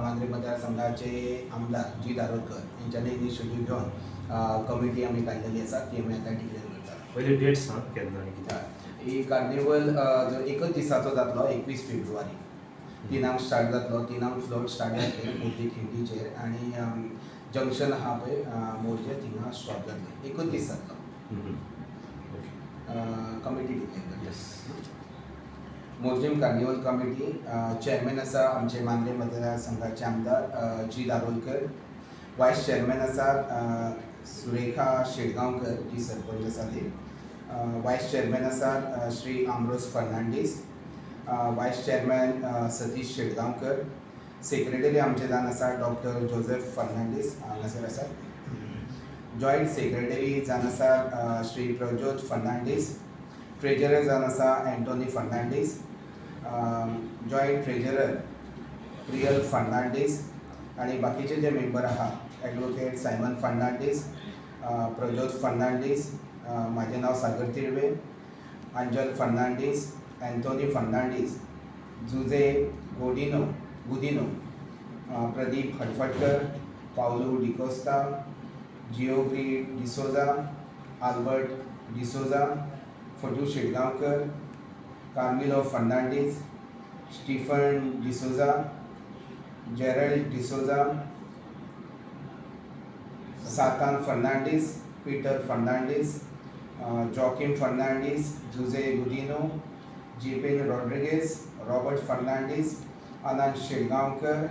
मांद्रे मतदारसंघाचे आमदार जी दारोडकर यांच्यानी इनिशिएटिव्ह घेऊन कमिटी आम्ही काढलेली आसा ती आम्ही आता डिक्लेअर करतात. पहिले डेट सांग केन्ना आनी कितें. ही कार्निवल जो एकच दिसाचो जातलो 21 फेब्रुवारी. 3 स्टार्ट जातलो. 3 फ्लोट स्टार्ट जातले मोठी खिंडीचेर आनी जंक्शन आहा पळय मोरजे थिंगा स्टॉप जातले. एकच दीस जातलो. कमिटी डिक्लेअर करता. मोरजीम कार्निवल कमिटी चेअरमॅन आसा आमचे मांद्रे मतदारसंघाचे आमदार जी दारोडकर. वायस चेअरमॅन आसा सुरेखा शेटगांवकर जी सरपंच आसा ती. वायस चेअरमॅन आसा श्री आमरोज फर्नांडीस. वायस चेअरमॅन सतीश शेटगांवकर. सेक्रेटरी आमचे जावन आसा डॉक्टर जोसेफ फर्नांडीस हांगासर आसा. जॉयंट सेक्रेटरी जावन आसा श्री प्रज्योत फर्नांडीस. ट्रेजरर जावन आसा Antony Fernandes. Joint treasurer Priyal Fernandes आनी बाकीचे जे मेंबर आहा advocate Simon Fernandes, Prajyot Fernandes, म्हाजें नांव Sagar Tilve, Anjal Fernandes, Antony Fernandes, Jose Gudinho, Pradeep Hadaftkar, Paulo D'Costa, जिओग्री D'Souza, Albert D'Souza, Fatu Shetgaonkar, Carmelo Fernandes, Stephen D'Souza, Gerald D'Souza, सातान Fernandes, Peter Fernandes, Joaquim Fernandes, Jose Gudinho, जेपेन Rodrigues, Robert Fernandes, Anand Shetgaonkar,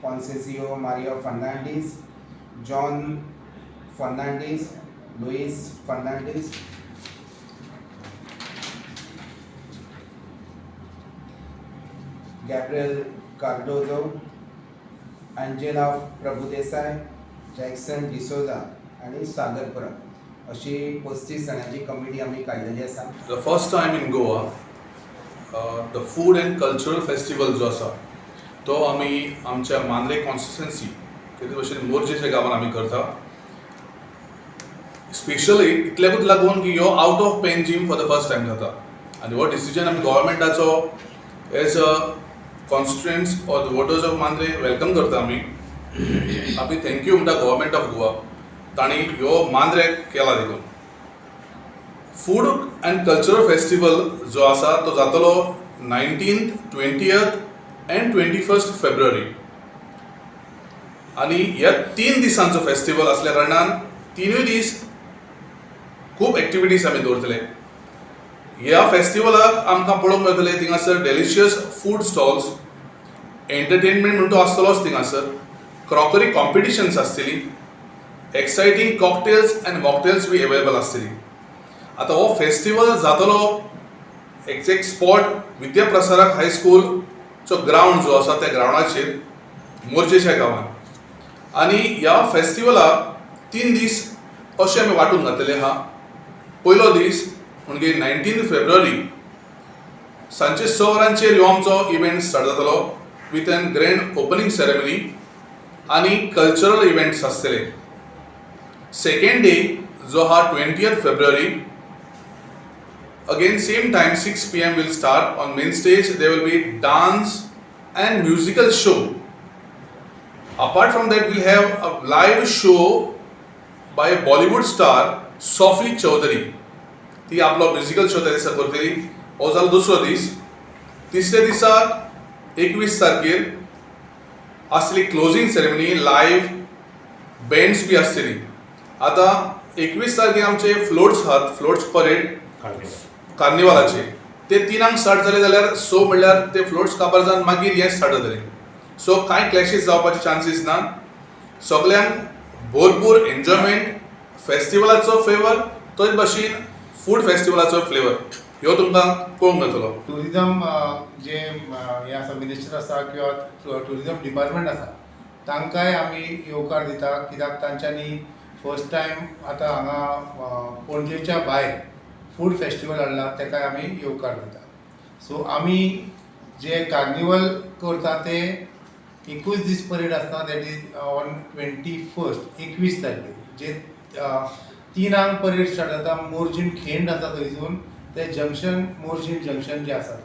Conceicao Mario Fernandes, John Fernandes, Luis Fernandes, Gabriel Cardozo, Angela Prabhudesai, Jackson D'Souza आणि सागर परब अशी 35 जाणांची committee आम्ही काढलेली आसा. The first time in Goa, the food and cultural festival जो आसा तो आमी आमच्या मांद्रे कॉन्स्टिट्युएन्सी कितें भशेन मोरजेच्या गांवांत आमी करता. स्पेशली इतल्याकूच लागून की ह्यो out of Panjim for the first time जाता आनी हो डिसिजन आमी गव्हर्मेंटाचो as a constituents or the voters of Mandrem welcome करता. आमी थँक्यू म्हणटा गव्हर्मेंट ऑफ गोवा तांणी ह्यो मांद्रेक केला देखून. फूड अँड कल्चरल फेस्टिवल जो आसा तो जातलो 19th, 20th and 21st February आनी ह्या 3 दिसांचो फेस्टिवल असल्या कारणान 3 दीस खूब एक्टिविटीज आमी दवरतले. ह्या फेस्टिवलाक आमकां पळोवंक मेळटले थिंगासर डेलिशियस फूड स्टॉल्स, एंटरटेनमेंट म्हणून तो आसतलोच थिंगासर, क्रॉकरी कॉम्पिटिशन्स आसतली, exciting cocktails and mocktails be available आसतली. आतां हो फेस्टिवल जातलो एक्झॅक्ट स्पॉट विद्याप्रसारक हायस्कूलचो ग्रावंड जो आसा त्या ग्रावंडाचेर मोरजेच्या गांवांत आनी ह्या फेस्टिवलाक 3 दीस अशें आमी वांटून घातलेले आहा. पयलो दीस म्हणजे 19th फेब्रुवारी सांजचे 6 वरांचेर ह्यो आमचो इव्हेंट स्टार्ट जातलो with an grand opening ceremony आनी कल्चरल इव्हेंट्स आसतले. सेकंड डे जो हा 20th February again same time 6 PM will start. On main stage there will be dance and musical show. Apart from that we'll have a live show by a Bollywood star Sophie Chaudhary. ती आपलो musical show त्या दिसा करतली. हो जालो दुसरो दीस. तिसऱ्या दिसाक 21 तारखेर आसतली क्लोजिंग सेरेमनी, लाईव्ह बँड्स बी आसतली. आता 21 तारखेर आमचे फ्लोट्स आहात, फ्लोट्स परेड कार्निवालाचे ते 3 स्टार्ट जाले जाल्यार 6 म्हणल्यार ते फ्लोट्स काबार जावन मागीर हे स्टार्ट जातले. सो कांय क्लॅशीस जावपाचे चान्सीस ना. सगल्यांक भरपूर एन्जॉयमेंट, फेस्टिवलाचो फ्लेवर, तोच भाशेन फूड फेस्टिवलाचो फ्लेवर ह्यो तुमकां पळोवंक मेळटलो. टुरिजम जे हे आसा मिनिस्टर आसा किंवा टुरिजम डिपार्टमेंट आसा तांकांय आमी येवकार दिता. कित्याक तांच्यांनी फर्स्ट टायम आतां हांगा पणजेच्या भायर फूड फेस्टिवल हाडला ताकाय आमी येवकार दिता. सो आमी जे कार्निवल करता ते 21 दीस परेड आसता. दॅट इज ऑन 21st 21 तारखेर जे 3 परेड स्टार्ट जाता. मोरजीम खिंड आसा थंयसून ते जंक्शन मोरजीम जंक्शन जे आसा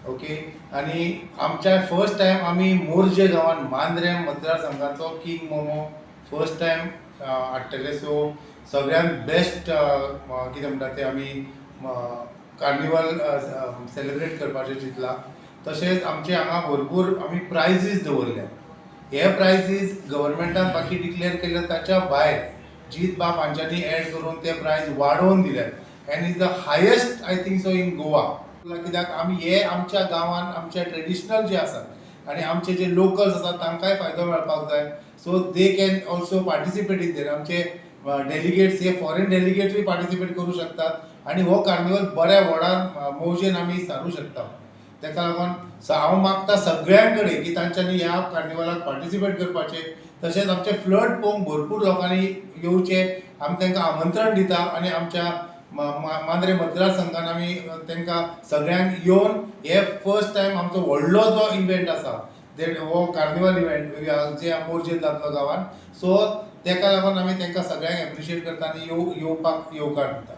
ओके आणि आमच्या फर्स्ट टाइम आमी मोर्जे गांवान Mandrem मतदारसंघाचो king momo first time हाडटले. सो सगळ्यात बेस्ट कितें म्हणटा ते आमी कार्निवल सेलिब्रेट करपाचें चिंतलां. तशेंच आमचे हांगा भरपूर आमी प्रायजीस दवरल्या. हे प्रायजीस गव्हर्मेंटान बाकी डिक्लेअर केले ताच्या भायर जीत बाब हांच्यांनी एड करून ते प्रायज वाडोवन दिल्यात end is the highest I think so in Goa. कित्याक आमी हे आमच्या गांवान आमचे ट्रेडिशनल जे आसात आनी आमचे जे लोकल्स आसात तांकांय फायदो मेळपाक जाय. So they can also participate in there. आमचे डेलिगेट्स हे फॉरेन डेलिगेट्सूय पार्टिसिपेट करू शकतात आनी हो कार्निवल बऱ्या व्हडान मौजेन आमी सारू शकता. ताका लागून हांव मागता सगळ्यां कडेन की तांच्यांनी ह्या कार्निवलाक पार्टिसिपेट करपाचें. तशेंच आमचे फ्लड पळोवंक भरपूर लोकांनी येवचें आमी तांकां आमंत्रण दिता आनी आमच्या मांद्रे मतदारसंघान आमी तांकां सगळ्यांक येवन हे फर्स्ट टायम आमचो व्हडलो जो इव्हेंट आसा हो कार्निवल इव्हेंट जे मोर्जेन जातलो गांवान. सो ताका लागून आमी तांकां सगळ्यांक एप्रिशिएट करता आनी येवपाक येवकार दिता.